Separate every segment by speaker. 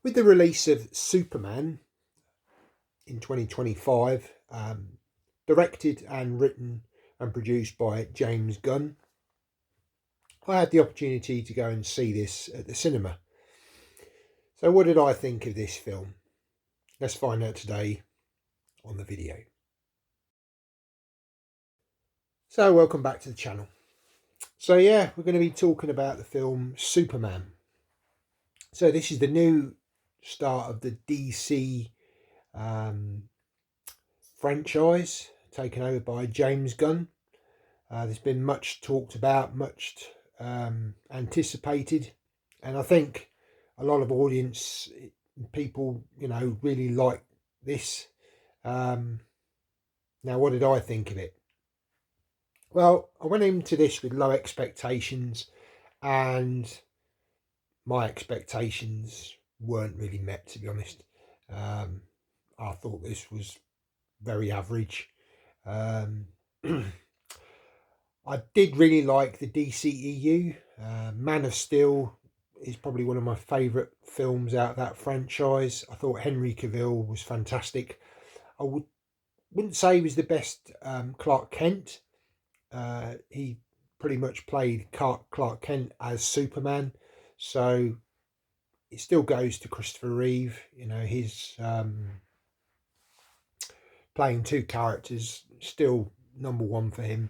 Speaker 1: With the release of Superman in 2025, directed and written and produced by James Gunn, I had the opportunity to go and see this at the cinema. So what did I think of this film? Let's find out today on the video. So welcome back to the channel. So yeah, we're going to be talking about the film Superman. So this is the new start of the DC franchise, taken over by James Gunn. There's been much talked about, much anticipated, and I think a lot of audience people, really like this. Now, what did I think of it? Well, I went into this with low expectations, and my expectations weren't really met, to be honest. I thought this was very average. I did really like the DCEU. Man of Steel is probably one of my favourite films out of that franchise. I thought Henry Cavill was fantastic. I wouldn't say he was the best Clark Kent. He pretty much played Clark Kent as Superman. So it still goes to Christopher Reeve. His playing two characters, still number one for him.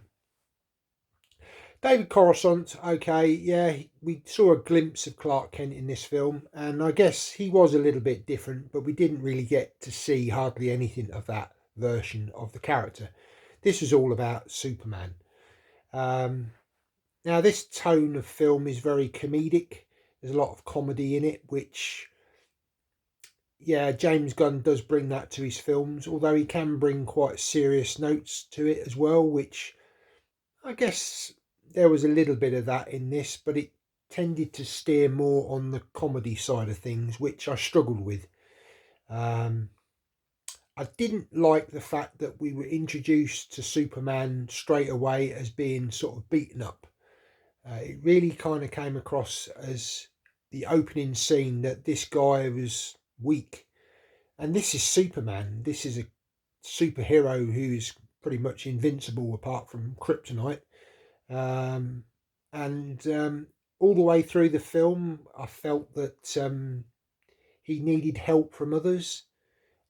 Speaker 1: David Corenswet, okay, yeah, we saw a glimpse of Clark Kent in this film, and I guess he was a little bit different, but we didn't really get to see hardly anything of that version of the character. This was all about Superman. Now, this tone of film is very comedic. There's a lot of comedy in it, which, yeah, James Gunn does bring that to his films, although he can bring quite serious notes to it as well, which I guess there was a little bit of that in this, but it tended to steer more on the comedy side of things, which I struggled with. I didn't like the fact that we were introduced to Superman straight away as being sort of beaten up. It really kind of came across as the opening scene that this guy was weak. And this is Superman. This is a superhero who is pretty much invincible apart from kryptonite. All the way through the film, I felt that he needed help from others,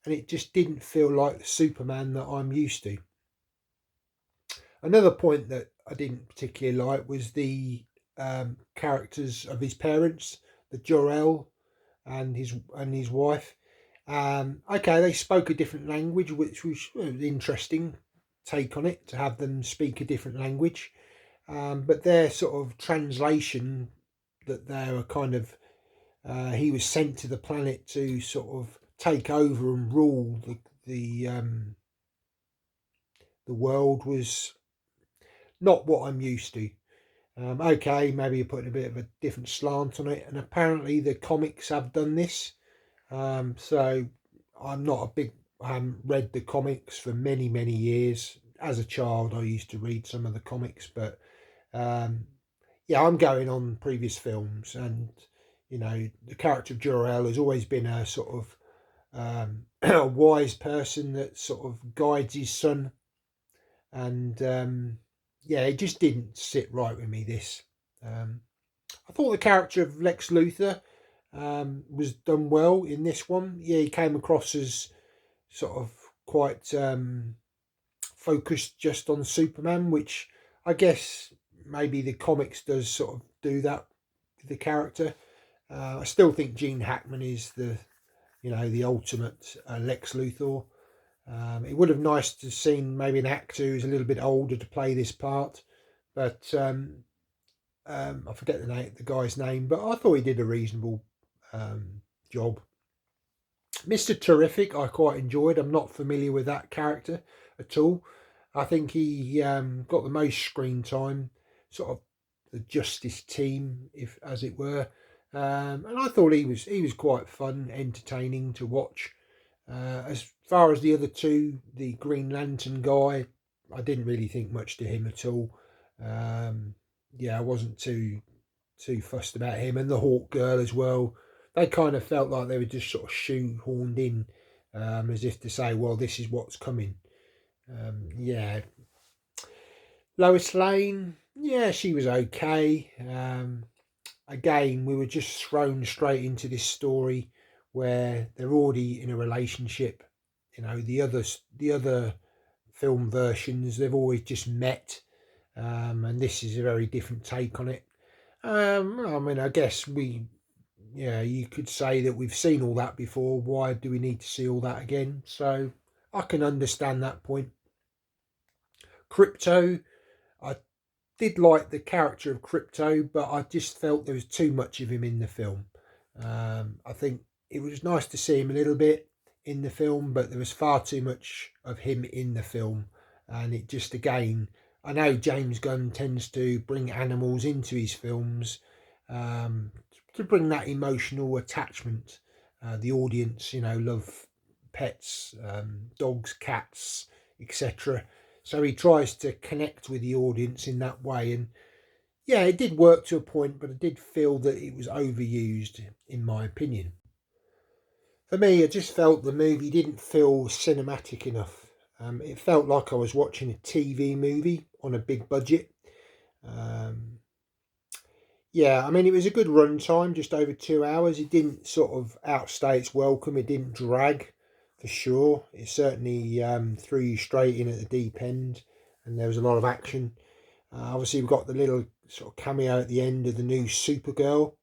Speaker 1: and it just didn't feel like the Superman that I'm used to. Another point that I didn't particularly like was the characters of his parents, the Jor-El and his wife. Okay, they spoke a different language, which was an interesting take on it, to have them speak a different language. But their sort of translation, that they were kind of, he was sent to the planet to sort of take over and rule the world, was not what I'm used to. Okay, maybe you're putting a bit of a different slant on it, and apparently the comics have done this. So I'm not a big, I haven't read the comics for many, many years. As a child, I used to read some of the comics, but yeah, I'm going on previous films, and the character of Jor-El has always been a sort of a wise person that sort of guides his son, and yeah, it just didn't sit right with me, this. I thought the character of Lex Luthor was done well in this one. Yeah, he came across as sort of quite focused just on Superman, which I guess maybe the comics does sort of do that with the character. I still think Gene Hackman is the ultimate Lex Luthor. It would have nice to have seen maybe an actor who's a little bit older to play this part, but I forget the guy's name, but I thought he did a reasonable job. Mr. Terrific, I quite enjoyed. I'm not familiar with that character at all. I think he got the most screen time, sort of the Justice team, if as it were. And I thought he was quite fun, entertaining to watch. As far as the other two, the Green Lantern guy, I didn't really think much to him at all. Yeah, I wasn't too fussed about him, and the Hawk girl as well. they kind of felt like they were just sort of shoehorned in, as if to say, well, this is what's coming. Yeah. Lois Lane, yeah, she was okay. Again, we were just thrown straight into this story where they're already in a relationship. You know, the other film versions, they've always just met, and this is a very different take on it. I mean, I guess yeah, you could say that we've seen all that before. Why do we need to see all that again? So I can understand that point. Crypto, I did like the character of Crypto, but I just felt there was too much of him in the film. I think it was nice to see him a little bit in the film, but there was far too much of him in the film. And it just, again, I know James Gunn tends to bring animals into his films, um, to bring that emotional attachment. The audience, love pets, dogs, cats, etc. So he tries to connect with the audience in that way. And yeah, it did work to a point, but I did feel that it was overused, in my opinion. For me, I just felt the movie didn't feel cinematic enough. It felt like I was watching a TV movie on a big budget. Um, yeah, I mean, it was a good run time, just over 2 hours. It didn't sort of outstay its welcome. It didn't drag, for sure. It certainly threw you straight in at the deep end, and there was a lot of action. Obviously, we've got the little sort of cameo at the end of the new Supergirl.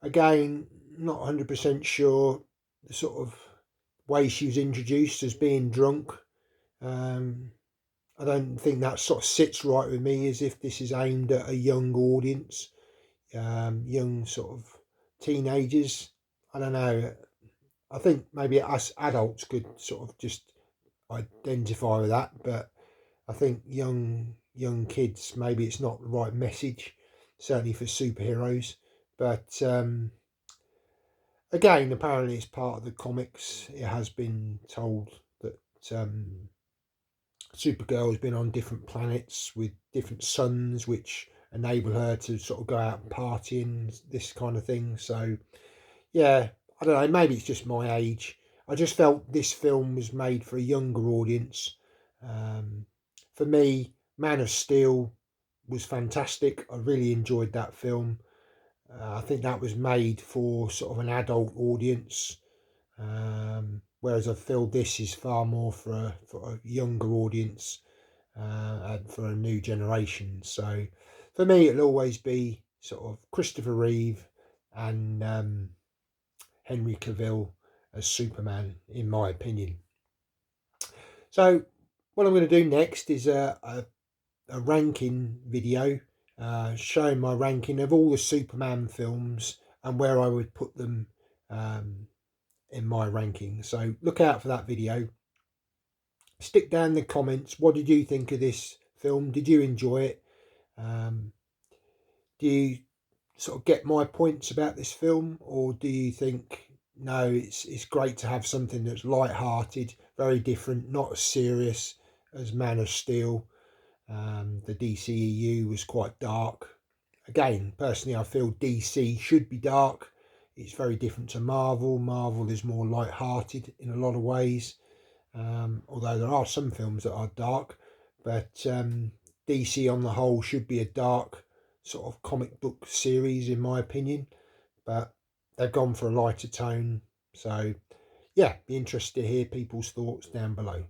Speaker 1: Again, not 100% sure the sort of way she was introduced as being drunk. Um, I don't think that sort of sits right with me, as if this is aimed at a young audience, young sort of teenagers. I don't know. I think maybe us adults could sort of just identify with that, but I think young kids, maybe it's not the right message, certainly for superheroes. But again, apparently it's part of the comics. It has been told that Supergirl has been on different planets with different suns, which enable her to sort of go out and party and this kind of thing. So yeah, I don't know. Maybe it's just my age. I just felt this film was made for a younger audience. Um, for me, Man of Steel was fantastic. I really enjoyed that film. I think that was made for sort of an adult audience, whereas I feel this is far more for a younger audience, and for a new generation. So for me, it'll always be sort of Christopher Reeve and Henry Cavill as Superman, in my opinion. So what I'm going to do next is a ranking video, showing my ranking of all the Superman films and where I would put them, in my ranking. So look out for that video. Stick down in the comments, what did you think of this film? Did you enjoy it? Do you sort of get my points about this film, or do you think no, it's great to have something that's light-hearted, very different, not as serious as Man of Steel? The DCEU was quite dark. Again, personally, I feel DC should be dark. It's very different to Marvel. Marvel is more light-hearted in a lot of ways, although there are some films that are dark. But DC on the whole should be a dark sort of comic book series, in my opinion. But they've gone for a lighter tone. So, yeah, be interested to hear people's thoughts down below.